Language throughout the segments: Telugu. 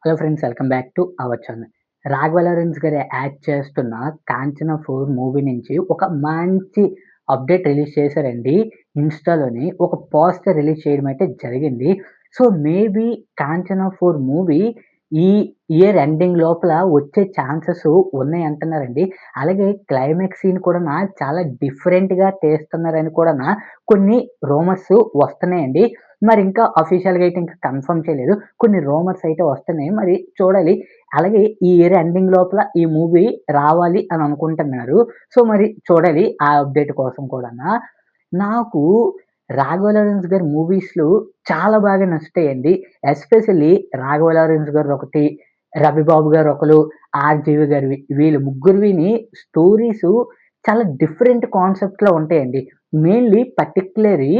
Hello friends, welcome back to our channel. 'Raghava Lawrence' గారు యాక్ట్ చేస్తున్న 'కాంచన 4' మూవీ నుంచి ఒక మంచి అప్డేట్ రిలీజ్ చేశారండి. ఇన్‌స్టాలోని ఒక పోస్టర్ రిలీజ్ చేయడం అయితే జరిగింది. సో, మేబీ 'కాంచన 4' మూవీ ఈ ఇయర్ ఎండింగ్ లోపల వచ్చే ఛాన్సెస్ ఉన్నాయంటున్నారండి. అలాగే క్లైమాక్స్ సీన్ కూడానా చాలా డిఫరెంట్‌గా తీస్తున్నారని కూడానా కొన్ని రూమర్స్ వస్తున్నాయండి. మరింకా అఫీషియల్‌గా అయితే ఇంకా కన్ఫర్మ్ చేయలేదు. కొన్ని రూమర్స్ అయితే వస్తున్నాయి. మరి చూడాలి. అలాగే ఈ ఇయర్ ఎండింగ్ లోపల ఈ మూవీ రావాలి అని అనుకుంటున్నారు. సో, మరి చూడాలి ఆ అప్డేట్ కోసం కూడానా. నాకు 'రాఘవ లారెన్స్' గారి మూవీస్‌లు చాలా బాగా నచ్చుతాయండి. ఎస్పెషల్లీ 'రాఘవ లారెన్స్' గారిదొకటి, 'రవిబాబు' గారొకళ్ళు, 'ఆర్‌జీవి' గారివి. వీళ్ళు ముగ్గురివిని స్టోరీసు చాలా డిఫరెంట్ కాన్సెప్ట్‌లో ఉంటాయండి. మెయిన్‌లీ పర్టిక్యులర్‌లీ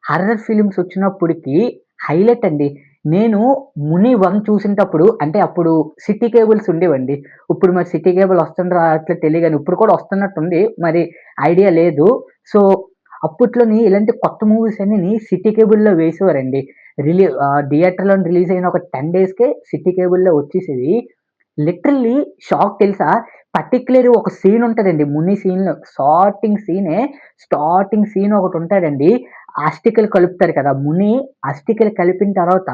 హర్రర్ ఫిల్మ్స్ వచ్చినప్పటికి హైలైట్ అండి. నేను 'ముని 1' చూసేటప్పుడు అంటే అప్పుడు సిటీ కేబుల్స్ ఉండేవండి. ఇప్పుడు మరి సిటీ కేబుల్ వస్తుందో రాట్లేదో తెలీదు గాని ఇప్పుడు కూడా వస్తున్నట్టుంది. మరి ఐడియా లేదు. సో, అప్పట్లోని ఇలాంటి కొత్త మూవీస్ అన్నీని సిటీ కేబుల్‌లో వేసేవారండి. థియేటర్‌లోని రిలీజ్ అయిన ఒక 10 డేస్‌కే సిటీ కేబుల్‌లో వచ్చేసేది. లిటరల్లీ షాక్ తెలుసా? పర్టిక్యులర్‌గా ఒక సీన్ ఉంటదండి. 'ముని' సీన్‌లో స్టార్టింగ్ సీన్ ఒకటుంటాదండి. అస్టికలు కలుపుతారు కదా! 'ముని' అస్టికలు కలిపిన తర్వాత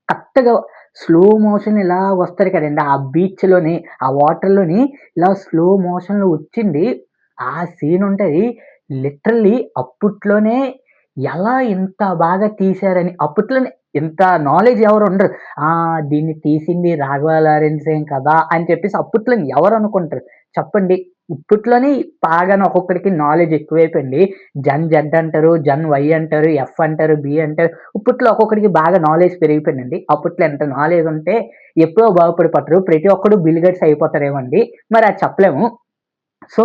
కరెక్ట్‌గా స్లో మోషన్ ఇలా వస్తది కదండీ! ఆ బీచ్‌లోని, ఆ వాటర్‌లోని ఇలా స్లో మోషన్‌లో వచ్చింది. ఆ సీన్ ఉంటది. లిటరల్లీ అప్పట్లోనే ఎలా ఇంత బాగా తీశారని అప్పట్లోనే ఇంత నాలెడ్జ్ ఎవరు ఉండరు. దీన్ని తీసింది 'రాఘవ లారెన్సేం కదా!' అని చెప్పేసి అప్పట్లోని ఎవరు అనుకుంటారు చెప్పండి. ఇప్పట్లోని బాగాను ఒక్కొక్కడికి నాలెడ్జ్ ఎక్కువైపోయింది. జన్ జెడ్ అంటారు, జన్ వై అంటారు, ఎఫ్ అంటారు, బి అంటారు. ఇప్పట్లో ఒక్కొక్కడికి బాగా నాలెడ్జ్ పెరిగిపోయిందండి. అప్పట్లో ఎంత నాలెడ్జ్ ఉంటే ఎప్పుడో బాగుపడిపోతారు. ప్రతి ఒక్కడు బిల్ గేట్స్ అయిపోతారేమో అండి. మరి అది చెప్పలేము. సో,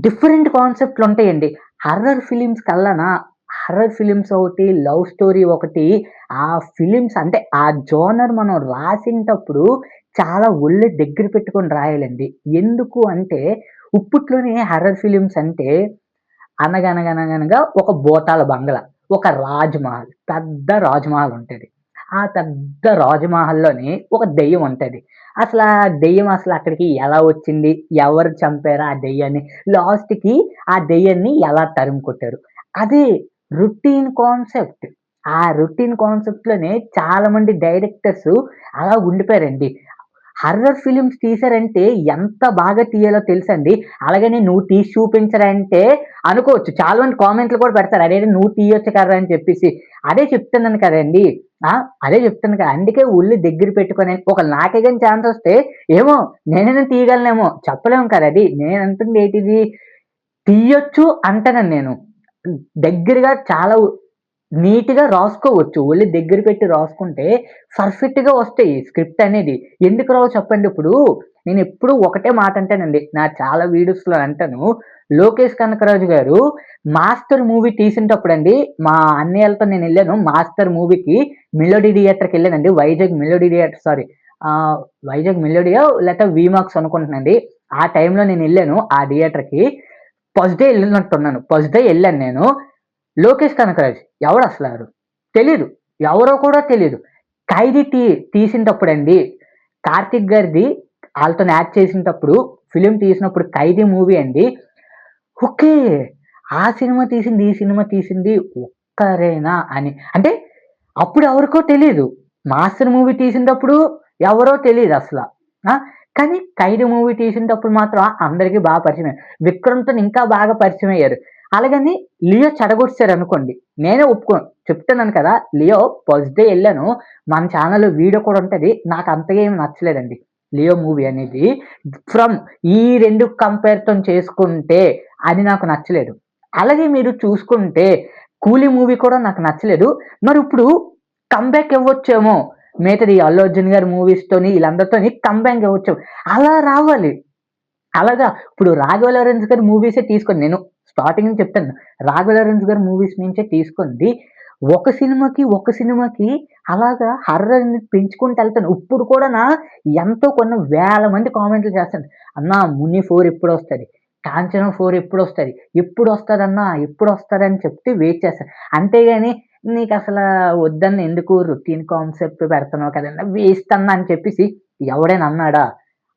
డిఫరెంట్ కాన్సెప్ట్‌లుంటాయండి. హర్రర్ ఫిలిమ్స్ కల్లానా హర్రర్ ఫిలిమ్స్ ఒకటి, లవ్ స్టోరీ ఒకటి, ఆ ఫిలిమ్స్ అంటే ఆ జోనర్ మనం రాసేటప్పుడు చాలా ఒళ్ళు దగ్గర పెట్టుకొని రాయాలండి. ఎందుకు అంటే ఇప్పట్లోనే హర్రర్ ఫిలిమ్స్ అంటే 'అనగనగనగనగా' ఒక భూతాల బంగళా, ఒక రాజ్‌మహల్, పెద్ద రాజ్‌మహల్ ఉంటది. ఆ పెద్ద రాజమహల్‌లోని ఒక దెయ్యం ఉంటది. అసలా దెయ్యం అసలక్కడికి ఎలా వచ్చింది? ఎవరు చంపారు ఆ దెయ్యాన్ని? లాస్ట్‌కి ఆ దెయ్యాన్ని ఎలా తరిమి కొట్టారు? అదే రొటీన్ కాన్సెప్ట్. ఆ రొటీన్ కాన్సెప్ట్‌లోనే చాలా మంది డైరెక్టర్స్ అలా ఉండిపోయారండి. హర్రర్ ఫిలిమ్స్ తీశారంటే ఎంత బాగా తీయాలో తెలుసండి. అలాగని నువ్వు తీసి చూపించరా అంటే అనుకోవచ్చు. చాలా మంది కామెంట్‌లు కూడా పెడతారు. అరేరే! నువ్వు తీయొచ్చు కదరా అని చెప్పేసి. అదే చెప్తున్నాను కదండీ! ఆ! అదే చెప్తున్నా కదా! అందుకే ఒళ్ళు దగ్గర పెట్టుకొని ఒకవేళ నాకే గాని ఛాన్స్ వస్తే ఏమో నేనైనా తీయగలనేమో చెప్పలేము కదా! అది. నేనంటుంది ఏటిది తీయొచ్చు అంటానండి నేను. దగ్గరగా చాలా నీట్‌గా రాసుకోవచ్చు. ఒళ్ళు దగ్గర పెట్టి రాసుకుంటే పర్ఫెక్ట్‌గా వస్తాయి స్క్రిప్ట్ అనేది. ఎందుకు రావు చెప్పండి ఇప్పుడు? నేనెప్పుడు ఒకటే మాట అంటానండి. నా చాలా వీడియోస్‌లో అంటాను. లోకేష్ కనకరాజు గారు 'మాస్టర్' మూవీ తీసేటప్పుడండి మా అన్నయ్యలతో నేనెళ్ళాను 'మాస్టర్' మూవీకి మెలోడీ థియేటర్‌కెళ్ళానండి. వైజాగ్ మెలోడియో లేకపోతే వీమాక్స్ అనుకుంటున్నానండి. ఆ టైంలో నేనెళ్ళాను ఆ థియేటర్‌కి. ఫస్ట్ డే ఎళ్ళినట్టున్నాను. ఫస్ట్ డే ఎళ్ళాను నేను. లోకేష్ కనకరాజ్ ఎవడసలారు? తెలీదు. ఎవరో కూడా తెలీదు. 'ఖైదీ' తీసింటప్పుడండి, కార్తీక్ గారిది ఆళ్ళతోని యాక్ట్ చేసింటప్పుడు ఫిల్మ్ తీసినప్పుడు 'ఖైదీ' మూవీ అండి. ఓకే. ఆ సినిమా తీసింది, ఈ సినిమా తీసింది ఒక్కరేనా అని. అంటే అప్పుడు ఎవరికో తెలీదు. 'మాస్టర్' మూవీ తీసింటప్పుడు ఎవరో తెలీదసల. ఆ! కానీ 'ఖైదీ' మూవీ తీసింటప్పుడు మాత్రం అందరికి బాగా పరిచయమయ్యారు. 'విక్రమ్‌తోని ఇంకా బాగా పరిచయమయ్యారు. అలాగని 'లియో' చెడగొట్టేసారనుకోండి. నేనే ఒప్పుకోను. చెప్తున్నాను కదా! 'లియో' ఫస్ట్ డే ఎళ్ళాను. మన ఛానెల్‌లో వీడియో కూడా ఉంటది. నాకు అంతగా ఏమి నచ్చలేదండి. 'లియో' మూవీ అనేది. ఫ్రమ్ ఈ 2 కంపేర్‌తోని చేసుకుంటే అది నాకు నచ్చలేదు. అలాగే మీరు చూసుకుంటే 'కూలీ' మూవీ కూడా నాకు నచ్చలేదు. మరిప్పుడు కమ్‌బ్యాక్ ఇవ్వచ్చేమో. మిగతాది 'అల్లు అర్జున్' గారి మూవీస్‌తోని ఈళ్ళందరితోని కమ్‌బ్యాక్ ఇవ్వచ్చు. అలా రావాలి. అలాగా ఇప్పుడు 'రాఘవ లారెన్స్' గారి మూవీసే తీసుకోండి. నేను స్టార్టింగ్ నుంచి చెప్తాను. 'రాఘవ లారెన్స్' గారి మూవీస్ నుంచే తీసుకోండి. ఒక సినిమాకి అలాగా హర్రర్‌ని పెంచుకుంటూ ఎళ్తాను. ఇప్పుడు కూడానా ఎంతో కొన్ని వేల మంది కామెంట్‌లు చేస్తారు. "అన్నా 'ముని 4' ఎప్పుడొస్తది? 'కాంచన 4' ఎప్పుడొస్తది? ఎప్పుడొస్తదన్నా? ఎప్పుడొస్తదని" చెప్తే వెయిట్ చేస్తాను. అంతేగాని నీకసలా వద్దన్న ఎందుకు రొటీన్ కాన్సెప్ట్ పెడుతున్నావు కదన్నా వేస్ట్ అన్నా అని చెప్పేసి ఎవడైనా అన్నాడా?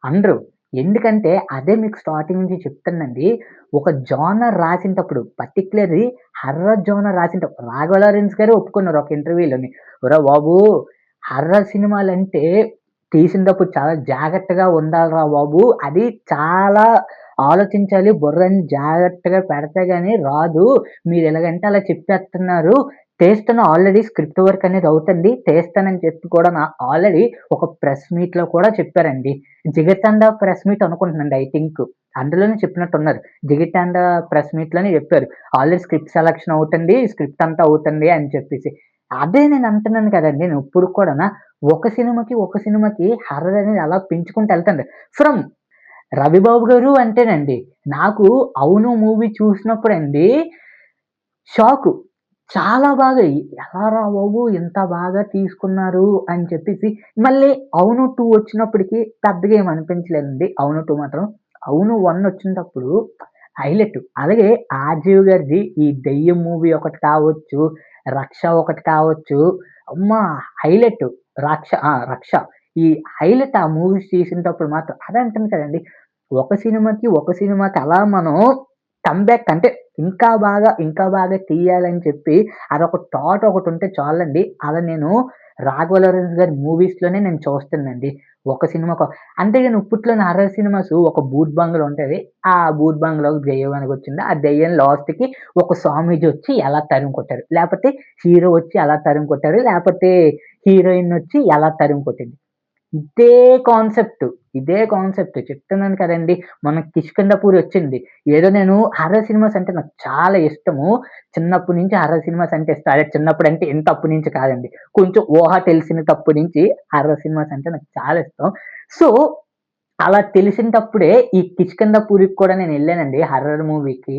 అనరు. ఎందుకంటే అదే మీకు స్టార్టింగ్ నుంచి చెప్తానండి. ఒక జోనర్ రాసేటప్పుడు పర్టిక్యులర్‌లీ హర్రర్ జోనర్ రాసేటప్పుడు 'రాఘవ లారెన్స్' గారే ఒప్పుకున్నారు ఒక ఇంటర్వ్యూలోని. ఒరేయ్ బాబు! హర్రర్ సినిమాలంటే తీసినప్పుడు చాలా జాగ్రత్తగా ఉండాలిరా బాబు! అది చాలా ఆలోచించాలి. బుర్రని జాగ్రత్తగా పెడితే గాని రాదు. మీరు ఎలాగంటే అలా చెప్పేస్తున్నారు. తీస్తాను ఆల్రెడీ స్క్రిప్ట్ వర్క్ అనేది అవుతుంది. తీస్తానని చెప్పి కూడా ఆల్రెడీ ఒక ప్రెస్ మీట్‌లో కూడా చెప్పారండి. 'జిగర్తండ' ప్రెస్ మీట్ అనుకుంటున్నానండి ఐ థింక్. అందులోనే చెప్పినట్టున్నారు. 'జిగిర్‌తండ' ప్రెస్ మీట్‌లోనే చెప్పారు. ఆల్రెడీ స్క్రిప్ట్ సెలక్షన్ అవుతుంది. స్క్రిప్ట్ అంతా అవుతుంది అని చెప్పేసి. అదే నేను అంటున్నాను కదండీ! నేను ఇప్పటికి కూడానా ఒక సినిమాకి హారర్ అనేది అలా పెంచుకుంటూ ఎళ్తాను. ఫ్రమ్ 'రవిబాబు గారు' అంటేనండి నాకు 'అవును' మూవీ చూసినప్పుడండి షాకు. చాలా బాగా ఎలారా బాబు! ఇంత బాగా తీసుకున్నారు అని చెప్పేసి మళ్ళీ 'అవును 2' వచ్చినప్పటికి పెద్దగా ఏమి అనిపించలేదండి. 'అవును 2' మాత్రం. 'అవును 1' వచ్చినప్పుడు హైలైట్. అలాగే 'ఆర్జీవి' గారిది ఈ దెయ్యం మూవీ ఒకటి కావచ్చు, 'రక్ష' ఒకటి కావచ్చు. అమ్మా! హైలైట్. 'రక్ష' ఈ హైలైట్ ఆ మూవీస్ తీసినప్పుడు మాత్రం అదే అంటాను కదండీ! ఒక సినిమాకి అలా మనం కమ్‌బ్యాక్ అంటే ఇంకా బాగా తీయాలని చెప్పి అదొక థాట్ ఒకటుంటే చాలండి. అలా నేను 'రాఘవ లారెన్స్' గారి మూవీస్‌లోనే నేను చూస్తానండి. ఒక సినిమాకు అంతేగాని ఇప్పట్లోని హారర్ సినిమాస్ ఒక భూత్ బంగ్లా ఉంటది. ఆ భూత్ బంగ్లాలో దెయ్యం వెనకొచ్చింది. ఆ దెయ్యం లాస్ట్‌కి ఒక స్వామీజీ వచ్చి ఎలా తరిమి కొట్టారు. లేపోతే హీరో వచ్చి ఎలా తరిమి కొట్టారు. లేపోతే హీరోయిన్ వచ్చి ఎలా తరిమి కొట్టింది. ఇదే కాన్సెప్ట్. చెప్తున్నాను కదండీ! మొన్న 'కిష్కింధపురి' వచ్చింది. ఏదో నేను హారర్ సినిమాస్ అంటే నాకు చాలా ఇష్టము. చిన్నప్పటి నుంచి హారర్ సినిమాస్ అంటే ఇష్టం. అదే చిన్నప్పుడంటే ఇంత అప్పటి నుంచి కాదండి. కొంచెం ఊహ తెలిసినటప్పటి నుంచి హారర్ సినిమాస్ అంటే నాకు చాలా ఇష్టం. సో, అలా తెలిసినటప్పుడే ఈ 'కిష్కింధపురికి' కూడా నేనెళ్ళానండి హారర్ మూవీకి.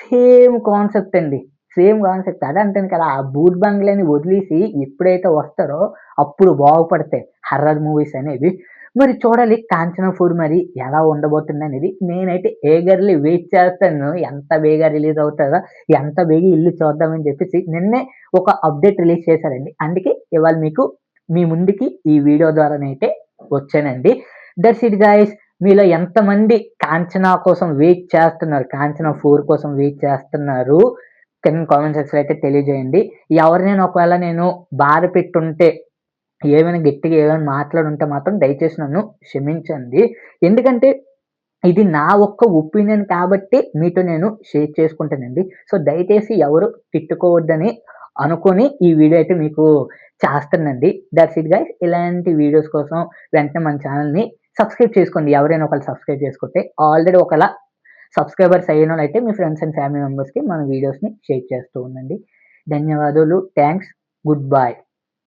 సేమ్ కాన్సెప్ట్ అండి. Same concept. అదే అంటాను కదా! ఆ భూత్ బంగ్లాని వదిలేసి ఎప్పుడైతే వస్తారో అప్పుడు బాగుపడతాయి హర్రర్ మూవీస్ అనేవి. మరి చూడాలి 'కాంచన 4' మరి ఎలా ఉండబోతుందనేది. నేనైతే ఈగర్‌లీ వెయిట్ చేస్తాను. ఎంత బేగా రిలీజ్ అవుతదా? ఎంత బేగా ఎళ్లి చూద్దామని చెప్పేసి నిన్నే ఒక అప్డేట్ రిలీజ్ చేశారండి. అందుకే ఇవాళ మీకు మీ ముందుకి ఈ వీడియో ద్వారానైతే వచ్చానండి. That's it guys. మీలో ఎంతమంది 'కాంచన' కోసం వెయిట్ చేస్తున్నారు? 'కాంచన 4' కోసం వెయిట్ చేస్తున్నారు? కింద కామెంట్ సెక్షన్‌లో అయితే తెలియజేయండి. ఎవరినైనా ఒకవేళ నేను బాధ పెట్టుంటే, ఏమైనా గట్టిగా ఏమైనా మాట్లాడుంటే మాత్రం దయచేసి నన్ను క్షమించండి. ఎందుకంటే ఇది నా ఒక్క ఒపీనియన్ కాబట్టి మీతో నేను షేర్ చేసుకుంటానండి. సో, దయచేసి ఎవరు తిట్టుకోవద్దని అనుకోని ఈ వీడియో అయితే మీకు చేస్తున్నానండి. That's it guys. ఇలాంటి వీడియోస్ కోసం వెంటనే మన ఛానెల్‌ని సబ్స్క్రైబ్ చేసుకోండి. ఎవరైనా ఒకళ్ళు సబ్స్క్రైబ్ చేసుకుంటే ఆల్రెడీ ఒకవేళ సబ్స్క్రైబర్స్ అయినోళ్ళైతే మీ ఫ్రెండ్స్ అండ్ ఫ్యామిలీ మెంబర్స్‌కి మన వీడియోస్‌ని షేర్ చేస్తూ ఉండండి. ధన్యవాదాలు. థాంక్స్. Good by.